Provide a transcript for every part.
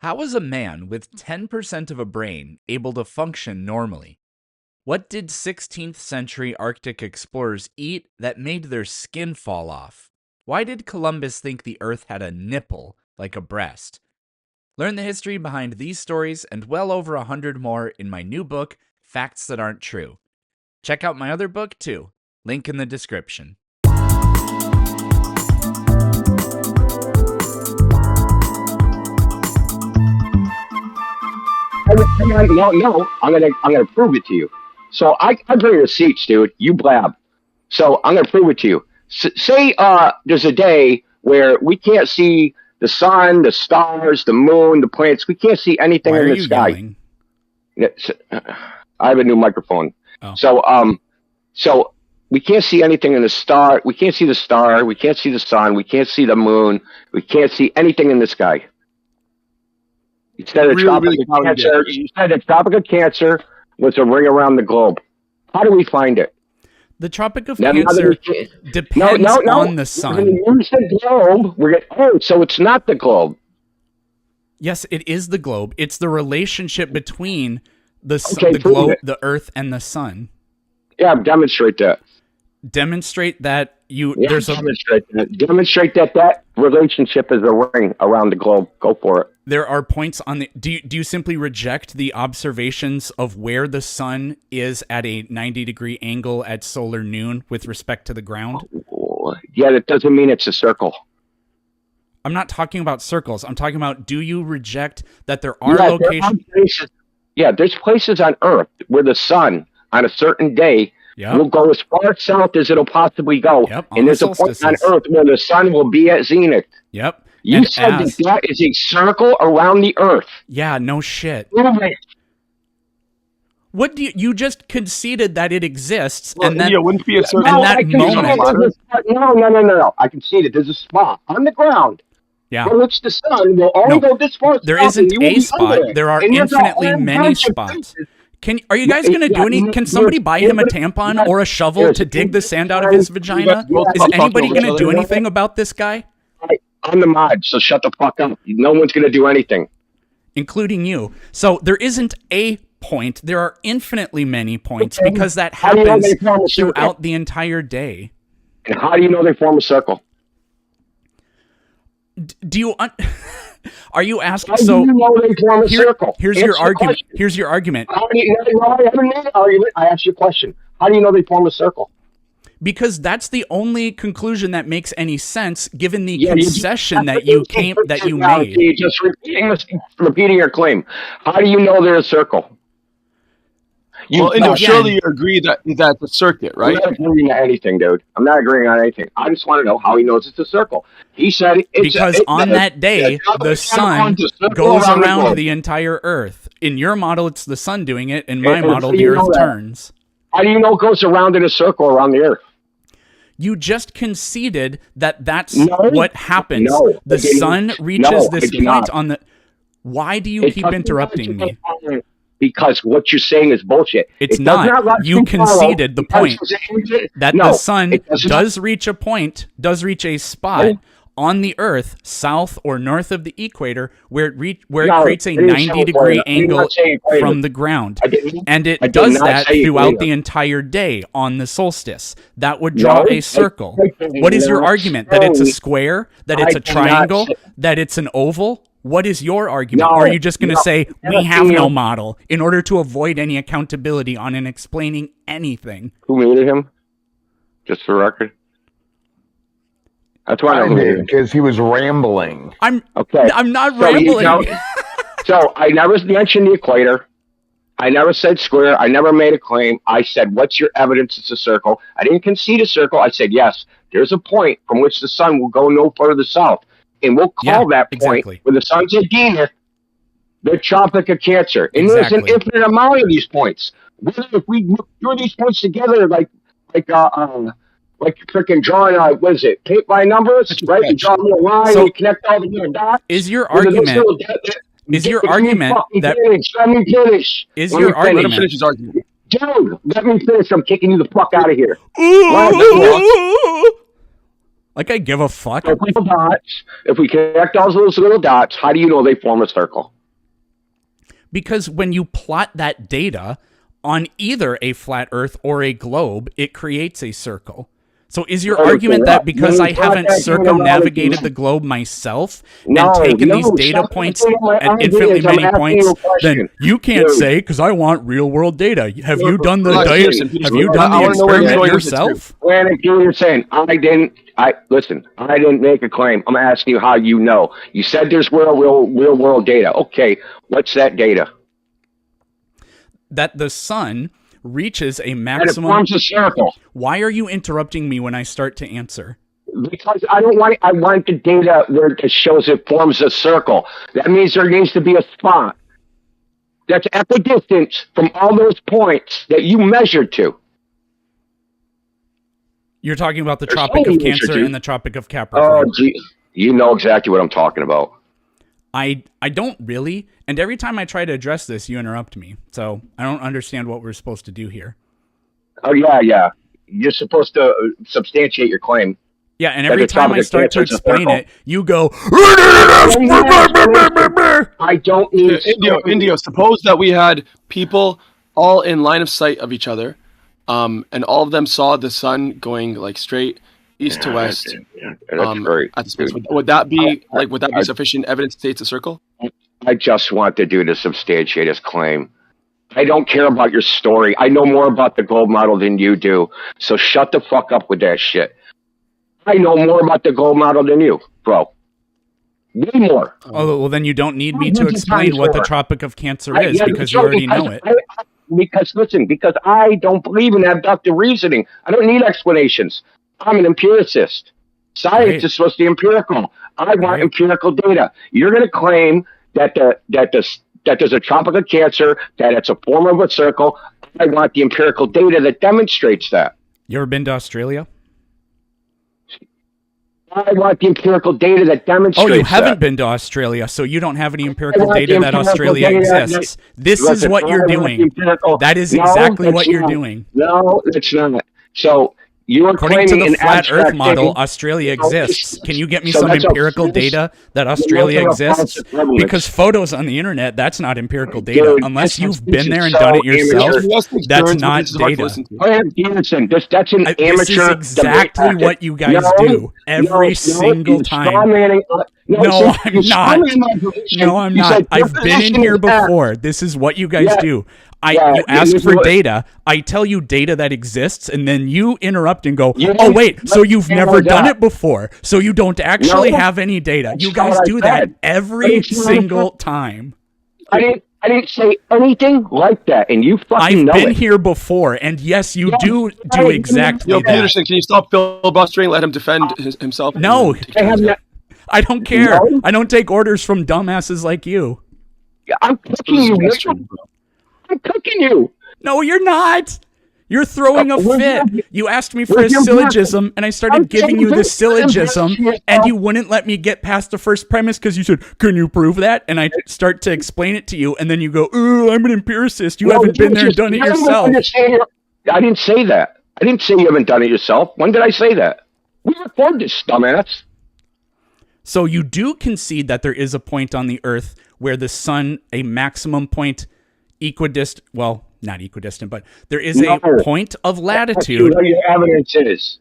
How is a man with 10% of a brain able to function normally? What did 16th century Arctic explorers eat that made their skin fall off? Why did Columbus think the Earth had a nipple, like a breast? Learn the history behind these stories and well over 100 more in my new book, Facts That Aren't True. Check out my other book too, link in the description. No, I'm gonna prove it to you. So I bring receipts, dude. You blab. So I'm gonna prove it to you. Say there's a day where we can't see the sun, the stars, the moon, the planets. We can't see anything in the sky. Yelling? I have a new microphone. Oh. So we can't see anything in the star. We can't see the star. We can't see the sun. We can't see the moon. We can't see anything in the sky. You said the Tropic of Cancer was a ring around the globe. How do we find it? The Tropic of Cancer depends on the sun. We're going to use the globe. So it's not the globe. Yes, it is the globe. It's the relationship between the Earth, and the sun. Yeah, demonstrate that. Demonstrate that demonstrate that relationship is a ring around the globe. Go for it. There are points on the. Do you simply reject the observations of where the sun is at a 90-degree angle at solar noon with respect to the ground? Yeah, that doesn't mean it's a circle. I'm not talking about circles. I'm talking about, do you reject that there are locations? There's places on Earth where the sun on a certain day will go as far south as it'll possibly go. Yep, and there's a point on Earth where the sun will be at zenith. Yep. You said that is a circle around the Earth. Yeah, no shit. What do you just conceded that it exists, and then wouldn't be a circle. And that moment. No. I conceded. There's a spot on the ground. Yeah. For which the sun will only go this far. There isn't a spot. There are infinitely many spots. Are you guys going to do any? Can somebody buy him a tampon or a shovel to dig the sand out of his vagina? Is anybody going to do anything about this guy? I'm the mod, so shut the fuck up. No one's going to do anything. Including you. So there isn't a point. There are infinitely many points because that happens throughout the entire day. And how do you know they form a circle? Do you... Are you asking? How do you know they form a circle? Here's your argument. Here's your argument. I asked you a question. How do you know they form a circle? Because that's the only conclusion that makes any sense, given the concession that you made. You're just repeating your claim. How do you know they're a circle? Surely you agree that that's a circuit, right? I'm not agreeing on anything, dude. I'm not agreeing on anything. I just want to know how he knows it's a circle. He said because on that day, the sun goes around the entire Earth. In your model, it's the sun doing it. In my model, the Earth turns. How do you know it goes around in a circle around the Earth? You just conceded that that's what happens. The sun reaches this point on the... Why do you keep interrupting me? Because what you're saying is bullshit. It's not. You conceded the point that the sun does reach a spot on the Earth, south or north of the equator, where it creates a 90-degree angle from the ground. And it does that throughout the entire day on the solstice. That would draw a circle. What is your argument? That it's a square? That it's a triangle? That it's an oval? What is your argument? Or are you just going to say, we have no model, in order to avoid any accountability on and explaining anything? Who made him? Just for record. That's why I did, because he was rambling. I'm not rambling. So I never mentioned the equator. I never said square. I never made a claim. I said, what's your evidence it's a circle? I didn't concede a circle. I said, yes, there's a point from which the sun will go no further south. And we'll call that point where the sun's at zenith, the Tropic of Cancer. And there's an infinite amount of these points. If we do these points together, like freaking drawing, what is it? Paint by numbers, right? You draw a little line, and you connect all the little dots. Is your argument? Is your argument that? Let me finish. Is your argument? Let him finish his argument. Dude, let me finish. I'm kicking you the fuck out of here. Like I give a fuck. So little dots, if we connect all those little dots, how do you know they form a circle? Because when you plot that data on either a flat Earth or a globe, it creates a circle. So is your argument that because I haven't circumnavigated the globe myself and taken these data points at infinitely many points, then you can't say, because I want real world data. Have you done the experiment yourself? When you're saying I didn't make a claim. I'm asking you how you know. You said there's real world data. Okay, what's that data? That the sun reaches a maximum. And it forms a circle. Why are you interrupting me when I start to answer? Because I want the data where it shows it forms a circle. That means there needs to be a spot that's equidistant from all those points that you measured to. You're talking about the Tropic of Cancer and the Tropic of Capricorn. Oh, gee. You know exactly what I'm talking about. I don't really, and every time I try to address this, you interrupt me. So I don't understand what we're supposed to do here. Oh, yeah. You're supposed to substantiate your claim. Yeah, and every time I start to explain it, you go... I don't need... Indio, suppose that we had people all in line of sight of each other, and all of them saw the sun going like straight east to west. That's great. At the space. Would that be sufficient evidence to say it's a circle? I just want the dude to substantiate his claim. I don't care about your story. I know more about the gold model than you do. So shut the fuck up with that shit. I know more about the gold model than you, bro. Way more. Oh, well, then you don't need me to explain what the Tropic of Cancer is because you already know it. Because I don't believe in abductive reasoning. I don't need explanations. I'm an empiricist. Science is supposed to be empirical. I want empirical data. You're going to claim that there's a Tropic of Cancer, that it's a form of a circle. I want the empirical data that demonstrates that. You ever been to Australia? I want the empirical data that demonstrates that. Oh, you haven't been to Australia, so you don't have any empirical data that Australia exists. This is what you're doing. That is exactly what you're doing. No, it's not. So you are according to the flat Earth model, Australia exists. Can you get me some empirical data that Australia exists? Because photos on the internet, that's not empirical data. Unless you've been there and done it yourself, that's not data. That's an amateur. This is exactly what you guys do every single time. No, I'm not. No, I'm not. I've been in here before. This is what you guys do. You ask for data, I tell you data that exists, and then you interrupt and go, oh, wait, so you've never done it before, so you don't actually have any data. You guys do that every single time. I didn't say anything like that, and you fucking know it. I've been here before, and yes, you do exactly that. Peterson, can you stop filibustering? Let him defend himself. No, I don't care. No? I don't take orders from dumbasses like you. I'm cooking you. I'm cooking you. No, you're not. You're throwing a fit. You asked me for a syllogism, and I started giving you the syllogism, and you wouldn't let me get past the first premise because you said, can you prove that? And I start to explain it to you, and then you go, ooh, I'm an empiricist. You haven't been there and done it yourself. I didn't say that. I didn't say you haven't done it yourself. When did I say that? We record this, dumbass. So you do concede that there is a point on the Earth where the sun, a maximum point equidistant, well, not equidistant, but there is a point of latitude. What your evidence is.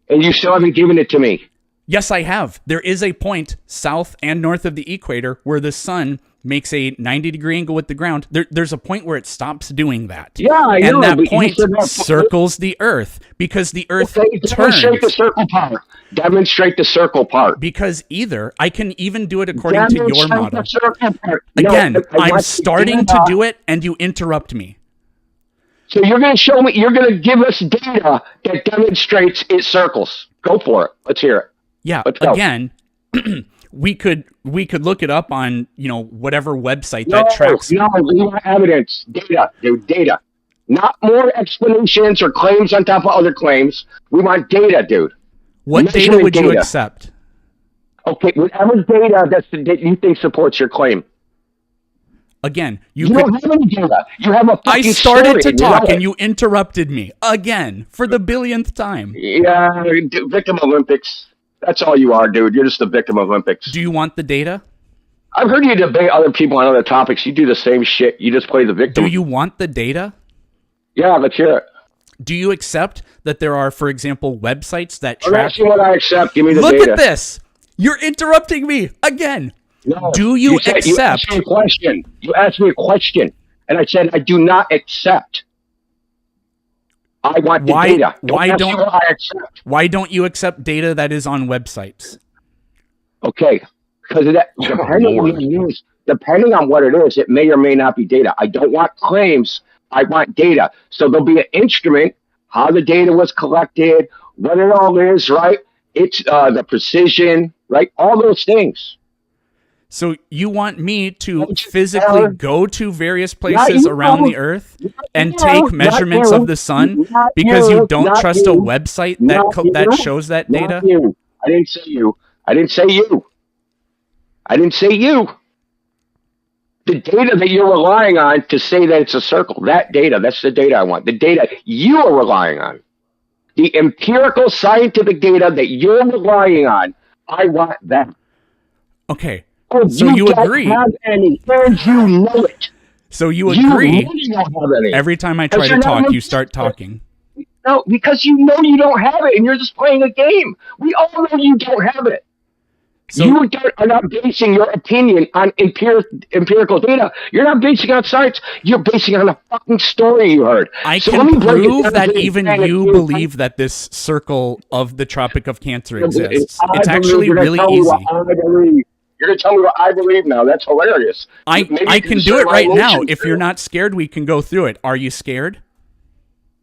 And you still haven't given it to me. Yes, I have. There is a point south and north of the equator where the sun makes a 90-degree angle with the ground. There's a point where it stops doing that. Yeah, I know. And that point circles the Earth because the Earth turns. Demonstrate the circle part. Demonstrate the circle part. Because I can even do it according to your model. Again, I'm starting to do it, and you interrupt me. So you're going to show me, you're going to give us data that demonstrates it circles. Go for it. Let's hear it. Yeah, again, we could look it up on, whatever website that tracks. No, we want evidence. Data, dude, data. Not more explanations or claims on top of other claims. We want data, dude. What data would you accept? Okay, whatever data that you think supports your claim. Again, you don't have any data. You have a fucking I started story to talk and you you interrupted me again for the billionth time. Yeah, victim Olympics. That's all you are, dude. You're just a victim Olympics. Do you want the data? I've heard you debate other people on other topics. You do the same shit. You just play the victim. Do you want the data? Yeah, let's hear it. Do you accept that there are, for example, websites that track... I'm asking what I accept. Give me the Look data. at this. You're interrupting me again. No, do you accept... You asked me a question. You asked me a question, and I said I do not accept. I want the data. Why don't you accept data that is on websites? Okay, because of that, depending on what it is, it may or may not be data. I don't want claims. I want data. So there'll be an instrument, how the data was collected, what it all is, right? It's the precision, right? All those things. So you want me to physically go to various places around the Earth and take measurements of the sun because you don't trust a website that shows that data? I didn't say you. I didn't say you. I didn't say you. The data that you're relying on to say that it's a circle, that data, that's the data I want. The data you are relying on. The empirical scientific data that you're relying on, I want that. Okay. So you agree. Have any, and you know it. So you agree. You don't have any. Every time I try to talk, you start talking. No, because you know you don't have it, and you're just playing a game. We all know you don't have it. So, you are not basing your opinion on empirical data. You're not basing on science. You're basing on a fucking story you heard. I can prove that even you believe that this circle of the Tropic of Cancer exists. It's actually really easy. You're going to tell me what I believe now. That's hilarious. I can do it right now. If you're not scared, we can go through it. Are you scared?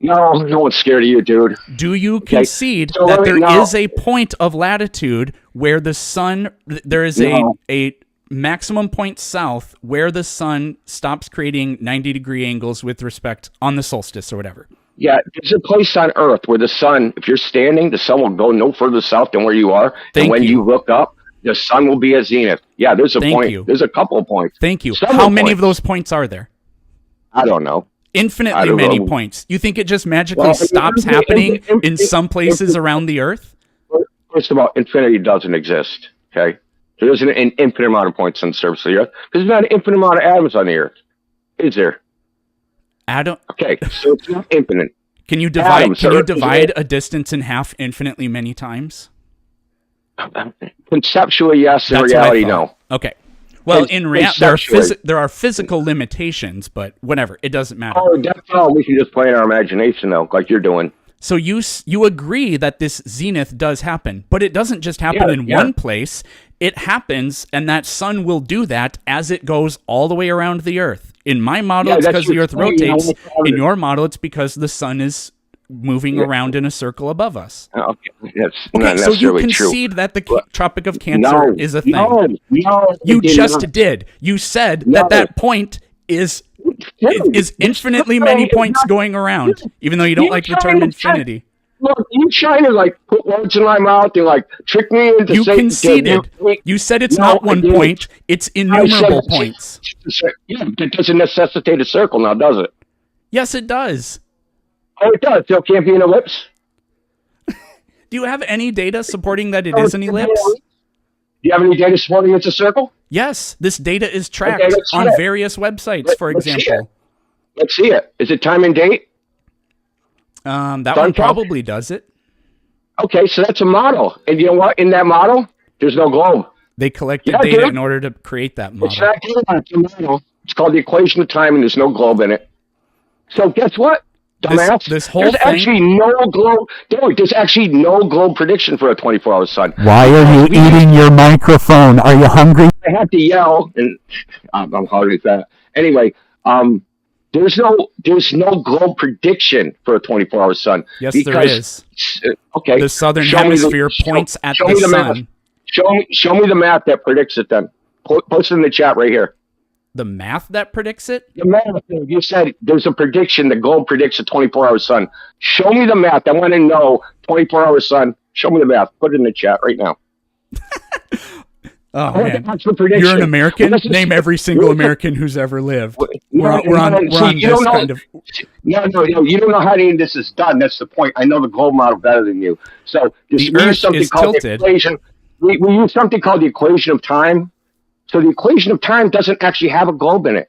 No, no one's scared of you, dude. Do you concede that there is a point of latitude where the sun, there is a maximum point south where the sun stops creating 90-degree angles with respect on the solstice or whatever? Yeah, there's a place on Earth where the sun, if you're standing, the sun will go no further south than where you are. And when you look up, the sun will be at zenith. Yeah, there's a point. There's a couple of points. Thank you. How many of those points are there? I don't know. Infinitely many points. You think it just magically stops happening in some places around the Earth? First of all, infinity doesn't exist, okay? There isn't an infinite amount of points on the surface of the Earth. Because there's not an infinite amount of atoms on the Earth. Is there? Okay, so it's not infinite. Can you divide a distance in half infinitely many times? Conceptually, yes. In reality, no. Okay. Well, in reality, there are physical limitations, but whatever. It doesn't matter. Oh, that's all. We can just play in our imagination, though, like you're doing. So you agree that this zenith does happen, but it doesn't just happen in one place. It happens, and that sun will do that as it goes all the way around the Earth. In my model, it's because the Earth rotates. In your model, it's because the sun is moving around in a circle above us. Okay, that's not necessarily so you concede that the Tropic of Cancer is a thing. No, you just did. You said that point is infinitely many points going around, even though you don't like the term infinity. Look, you trying to like put words in my mouth and like trick me into saying... You conceded. You said it's not one point, it's innumerable points. Yeah, that doesn't necessitate a circle now, does it? Yes, it does. Oh, it does. So it can't be an ellipse? Do you have any data supporting that it is an ellipse? Do you have any data supporting it's a circle? Yes, this data is tracked on various websites, for example. Let's see it. Is it time and date? That one probably does it. Okay, so that's a model. And you know what? In that model, there's no globe. They collected data in order to create that model. It's not data, it's a model. It's called the equation of time, and there's no globe in it. So guess what? Dumbass. This whole there's actually no globe. Dude, there's actually no globe prediction for a 24-hour sun. Why are you eating your microphone? Are you hungry? I have to yell, and I'm hungry with that. Anyway, there's no globe prediction for a 24-hour sun. Yes, there is. Okay. The southern hemisphere points at the sun. Show me the math that predicts it. Then post it in the chat right here. The math that predicts it? The math. You said there's a prediction. The globe predicts a 24-hour sun. Show me the math. I want to know 24-hour sun. Show me the math. Put it in the chat right now. Oh I man, that's the prediction. you're an American. Listen, Name every single American who's ever lived. We're on this kind of. No, you don't know how any of this is done. That's the point. I know the globe model better than you. So we use something called the equation. We use something called the equation of time. So the equation of time doesn't actually have a globe in it.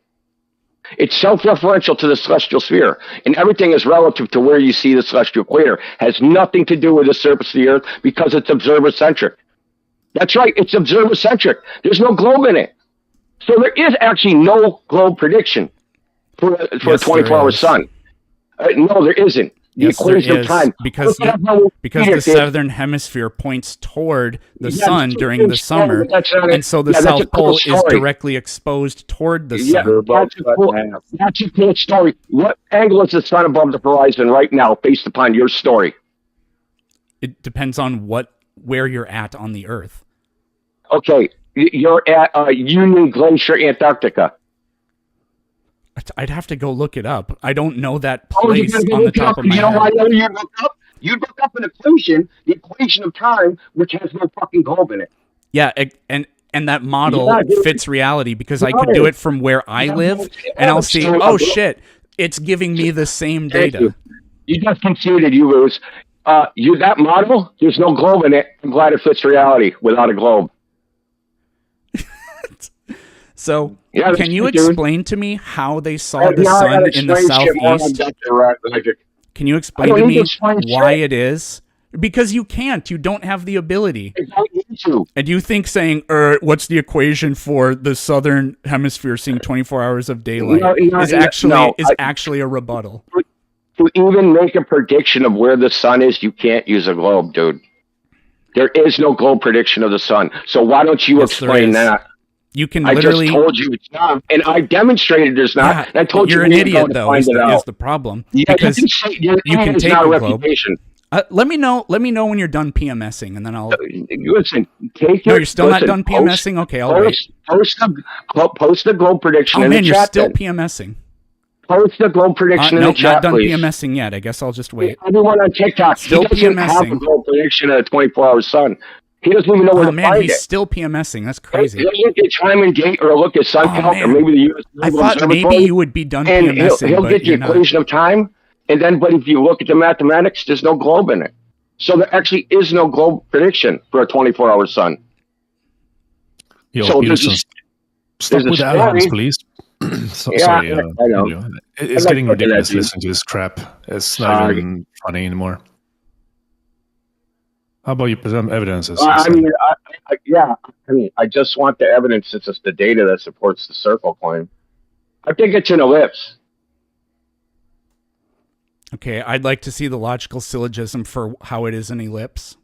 It's self-referential to the celestial sphere, and everything is relative to where you see the celestial equator. Has nothing to do with the surface of the Earth because it's observer-centric. That's right, it's observer-centric. There's no globe in it. So there is actually no globe prediction for a 24-hour sun. No, there isn't. The equation of time. Because the southern hemisphere points toward the sun during the summer, and so the South Pole is directly exposed toward the sun. That's a cool story. What angle is the sun above the horizon right now, based upon your story? It depends on where you're at on the Earth. Okay, you're at Union Glacier, Antarctica. I'd have to go look it up. I don't know that place on the top of my head. You know why you look up? You look up an equation, the equation of time, which has no fucking globe in it. Yeah, and that model fits reality because I could do it from where I live, and I'll see, oh shit, it's giving me the same data. You just conceded, you lose. That model, there's no globe in it. I'm glad it fits reality without a globe. So, can you explain to me how they saw the sun in the southeast? Can you explain to me why it is? Because you can't. You don't have the ability. And you think saying, what's the equation for the southern hemisphere seeing 24 hours of daylight is actually a rebuttal. To even make a prediction of where the sun is, you can't use a globe, dude. There is no globe prediction of the sun. So why don't you explain that? You can literally. I just told you it's not, and I demonstrated there's not. Yeah, and I told you're an idiot, though. Is the problem? Yeah, because you can take a globe. Let me know when you're done PMSing, and then I'll. Listen, take No, you're still not done PMSing. Okay, I'll wait. Post the globe prediction in the chat. You're still PMSing. Post the globe prediction in the chat, not done please. PMSing yet. I guess I'll just wait. Everyone on TikTok still PMSing. Have a globe prediction at a 24-hour sun. He doesn't even know where to find it. He's still PMSing. That's crazy. He'll look at time and date, or look at sun count, or maybe the U.S. I thought maybe you would be done and PMSing. He'll get the equation of time, and then, but if you look at the mathematics, there's no globe in it. So there actually is no globe prediction for a 24-hour sun. Yo, so Peterson, stop with the alarms, please. Sorry, I know. It's getting ridiculous listening to this crap. It's not even funny anymore. How about you present evidences? I just want the evidence. It's just the data that supports the circle claim. I think it's an ellipse. Okay, I'd like to see the logical syllogism for how it is an ellipse.